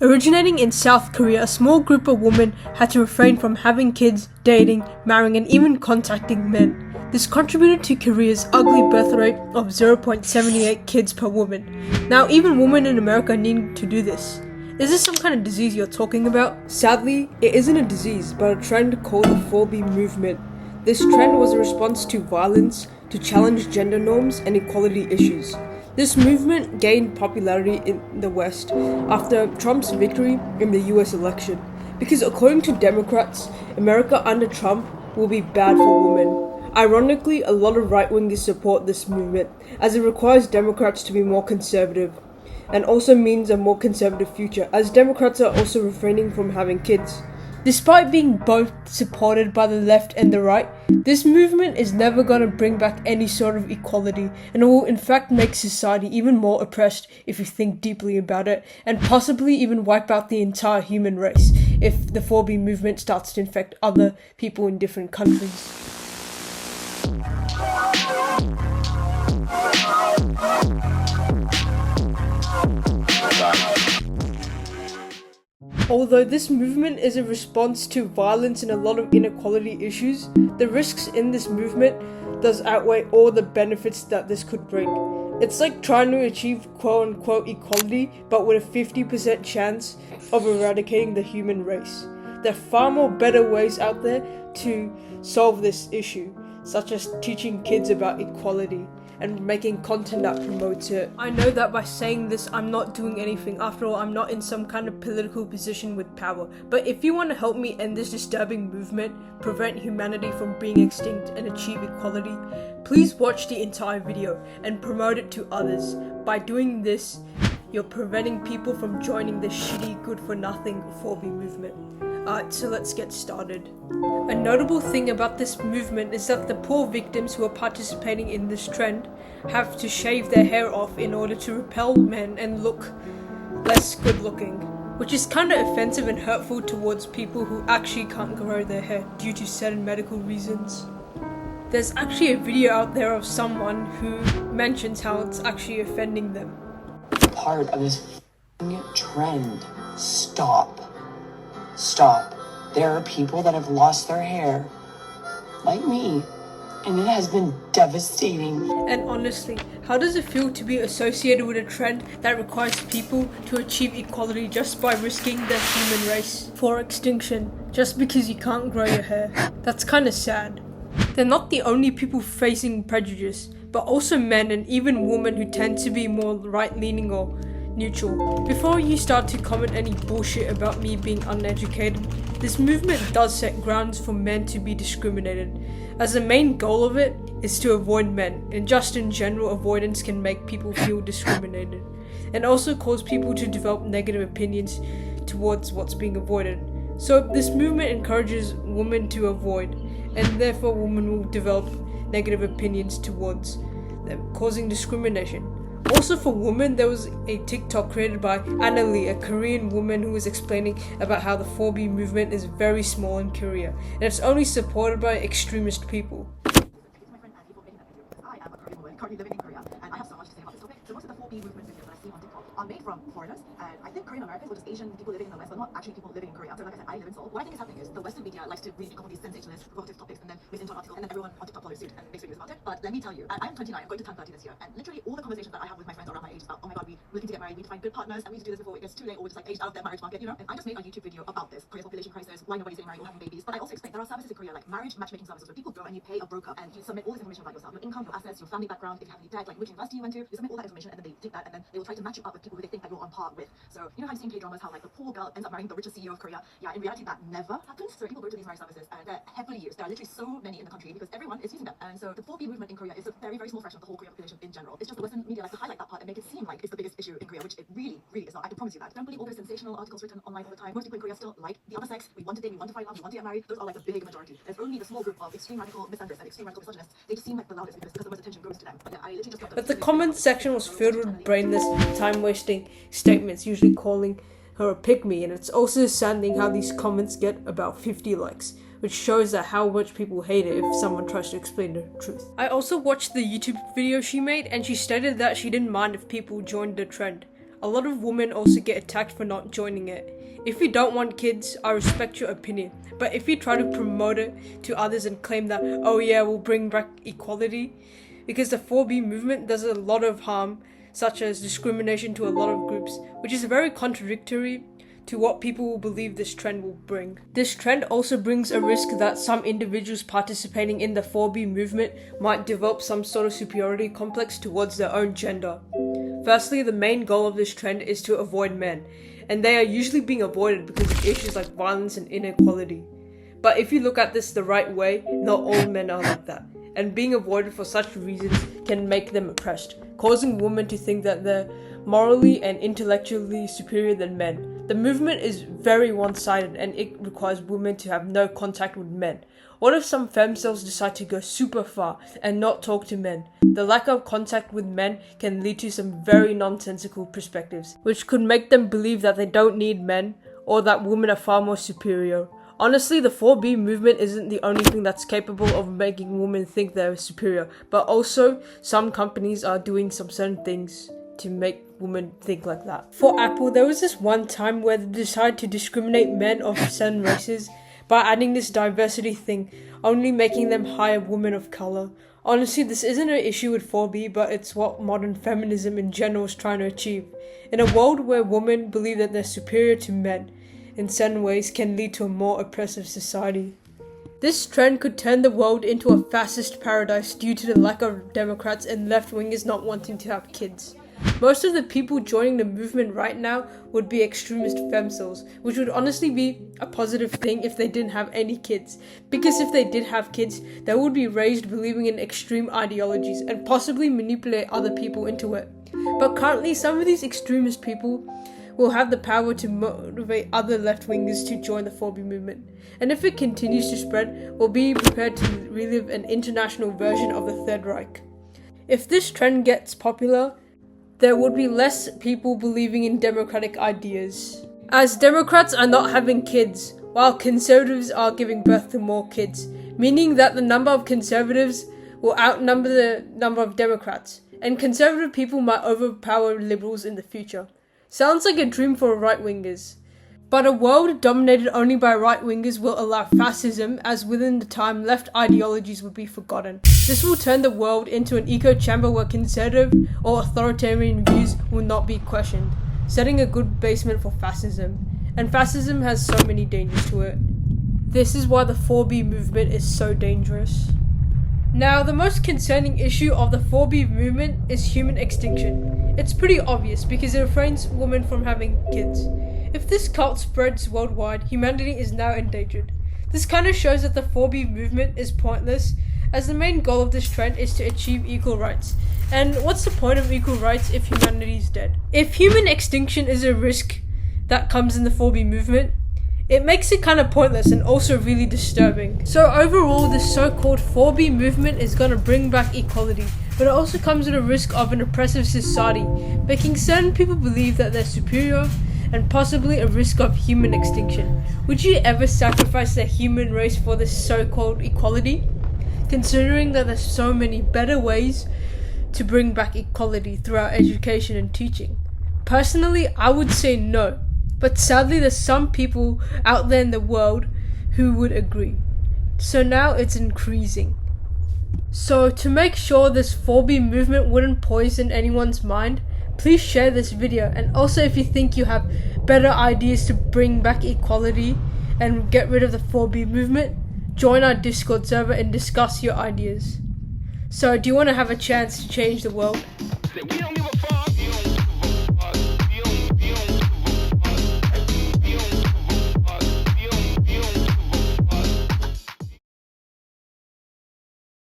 Originating in South Korea, a small group of women had to refrain from having kids, dating, marrying, and even contacting men. This contributed to Korea's ugly birth rate of 0.78 kids per woman. Now, even women in America need to do this. Is this some kind of disease you're talking about? Sadly, it isn't a disease, but a trend called the 4B movement. This trend was a response to violence, to challenge gender norms and equality issues. This movement gained popularity in the West after Trump's victory in the US election, because according to Democrats, America under Trump will be bad for women. Ironically, a lot of right-wingers support this movement, as it requires Democrats to be more conservative, and also means a more conservative future, as Democrats are also refraining from having kids. Despite being both supported by the left and the right, this movement is never going to bring back any sort of equality, and it will in fact make society even more oppressed if you think deeply about it, and possibly even wipe out the entire human race if the 4B movement starts to infect other people in different countries. Although this movement is a response to violence and a lot of inequality issues, the risks in this movement does outweigh all the benefits that this could bring. It's like trying to achieve quote-unquote equality, but with a 50% chance of eradicating the human race. There are far more better ways out there to solve this issue, such as teaching kids about equality and making content that promotes it. I know that by saying this, I'm not doing anything. After all, I'm not in some kind of political position with power. But if you want to help me end this disturbing movement, prevent humanity from being extinct, and achieve equality, please watch the entire video and promote it to others. By doing this, you're preventing people from joining this shitty, good-for-nothing 4B movement. Alright, so let's get started. A notable thing about this movement is that the poor victims who are participating in this trend have to shave their hair off in order to repel men and look less good looking, which is kind of offensive and hurtful towards people who actually can't grow their hair due to certain medical reasons. There's actually a video out there of someone who mentions how it's actually offending them. Part of this trend. Stop. There are people that have lost their hair, like me, and it has been devastating. And honestly, how does it feel to be associated with a trend that requires people to achieve equality just by risking their human race for extinction, just because you can't grow your hair? That's kind of sad. They're not the only people facing prejudice, but also men and even women who tend to be more right-leaning or neutral. Before you start to comment any bullshit about me being uneducated, this movement does set grounds for men to be discriminated, as the main goal of it is to avoid men, and just in general, avoidance can make people feel discriminated, and also cause people to develop negative opinions towards what's being avoided. So this movement encourages women to avoid, and therefore women will develop negative opinions towards them, causing discrimination. Also for women, there was a TikTok created by Anna Lee, a Korean woman who was explaining about how the 4B movement is very small in Korea, and it's only supported by extremist people. I am a Korean woman currently living in Korea, and I have so much to say about this topic. So most of the 4B movement videos that I see on TikTok are made from foreigners, and I think Korean Americans or just Asian people living in the West, but not actually people living in Korea. So like I said, I live in Seoul. What I think is happening is the Western media likes to really pick up on these sensationalist, provocative topics, and then whiz into an article, and then everyone on TikTok follows suit and makes videos about it. But let me tell you, I'm 29, I'm going to turn 30 this year, and literally all the conversations that I have with my friends around my age is about, oh my god, we're looking to get married, we need to find good partners, and we need to do this before it gets too late, or we're just like aged out of their marriage market, you know? And I just made a YouTube video about this, Korea's population crisis, why nobody's getting married or having babies. But I also explained there are services in Korea like marriage matchmaking services where people go and you pay a broker and you submit all this information about yourself, your income, your assets, your family background, if you have any debt, like which university you went to, you submit all that information, and then they take that and then they will try to match you up with people who they think that you're on par with. So you know how you see in K-dramas how like the poor girl ends up marrying the richest CEO of Korea? Yeah, in reality that never happens. So people go to these marriage services and they're heavily used. There are literally so many in the country because everyone is using them. And so the 4B movement in Korea is a very, very small fraction of the whole Korean population in general. It's just the Western media like to highlight that part and make it seem like it's the biggest issue in Korea, which it really, really is not. I can promise you that. Don't believe all those sensational articles written online all the time. Most people in Korea still like the other sex. We want to date, we want to find love, we want to get married. Those are like the big majority. There's only the small group of extreme radical misandrists and extreme radical misogynists. They just seem like the loudest because the most attention goes to them. But yeah, I literally just got But the comment section was filled with brainless, time-wasting statements, usually calling her a pick-me, and it's also saddening how these comments get about 50 likes, which shows that how much people hate it if someone tries to explain the truth. I also watched the YouTube video she made, and she stated that she didn't mind if people joined the trend. a lot of women also get attacked for not joining it. If you don't want kids, I respect your opinion, but if you try to promote it to others and claim that, oh yeah, we'll bring back equality, because the 4B movement does a lot of harm, such as discrimination to a lot of groups, which is very contradictory to what people will believe this trend will bring. This trend also brings a risk that some individuals participating in the 4B movement might develop some sort of superiority complex towards their own gender. Firstly, the main goal of this trend is to avoid men, and they are usually being avoided because of issues like violence and inequality. But if you look at this the right way, not all men are like that, and being avoided for such reasons can make them oppressed, causing women to think that they're morally and intellectually superior than men. The movement is very one-sided and it requires women to have no contact with men. What if some femcells decide to go super far and not talk to men? The lack of contact with men can lead to some very nonsensical perspectives, which could make them believe that they don't need men or that women are far more superior. Honestly, the 4B movement isn't the only thing that's capable of making women think they're superior, but also some companies are doing some certain things to make women think like that. For Apple, there was this one time where they decided to discriminate men of certain races by adding this diversity thing, only making them hire women of color. Honestly, this isn't an issue with 4B, but it's what modern feminism in general is trying to achieve. In a world where women believe that they're superior to men in certain ways can lead to a more oppressive society. This trend could turn the world into a fascist paradise due to the lack of Democrats and left-wingers not wanting to have kids. Most of the people joining the movement right now would be extremist femcells, which would honestly be a positive thing if they didn't have any kids. Because if they did have kids, they would be raised believing in extreme ideologies and possibly manipulate other people into it. But currently, some of these extremist people will have the power to motivate other left-wingers to join the 4B movement. And if it continues to spread, we'll be prepared to relive an international version of the Third Reich. If this trend gets popular, there would be less people believing in democratic ideas, as Democrats are not having kids, while conservatives are giving birth to more kids, meaning that the number of conservatives will outnumber the number of Democrats, and conservative people might overpower liberals in the future. Sounds like a dream for right-wingers. But a world dominated only by right-wingers will allow fascism, as within the time left ideologies would be forgotten. This will turn the world into an echo chamber where conservative or authoritarian views will not be questioned, setting a good basement for fascism. And fascism has so many dangers to it. This is why the 4B movement is so dangerous. Now, the most concerning issue of the 4B movement is human extinction. It's pretty obvious because it refrains women from having kids. If this cult spreads worldwide, humanity is now endangered. This kind of shows that the 4B movement is pointless, as the main goal of this trend is to achieve equal rights. And what's the point of equal rights if humanity is dead? If human extinction is a risk that comes in the 4B movement, it makes it kind of pointless and also really disturbing. So overall, this so-called 4B movement is going to bring back equality, but it also comes with a risk of an oppressive society, making certain people believe that they're superior, and possibly a risk of human extinction. Would you ever sacrifice the human race for this so-called equality? Considering that there's so many better ways to bring back equality through our education and teaching. Personally, I would say no, but sadly there's some people out there in the world who would agree. So now it's increasing. So to make sure this 4B movement wouldn't poison anyone's mind, please share this video, and also if you think you have better ideas to bring back equality and get rid of the 4B movement, join our Discord server and discuss your ideas. So do you want to have a chance to change the world?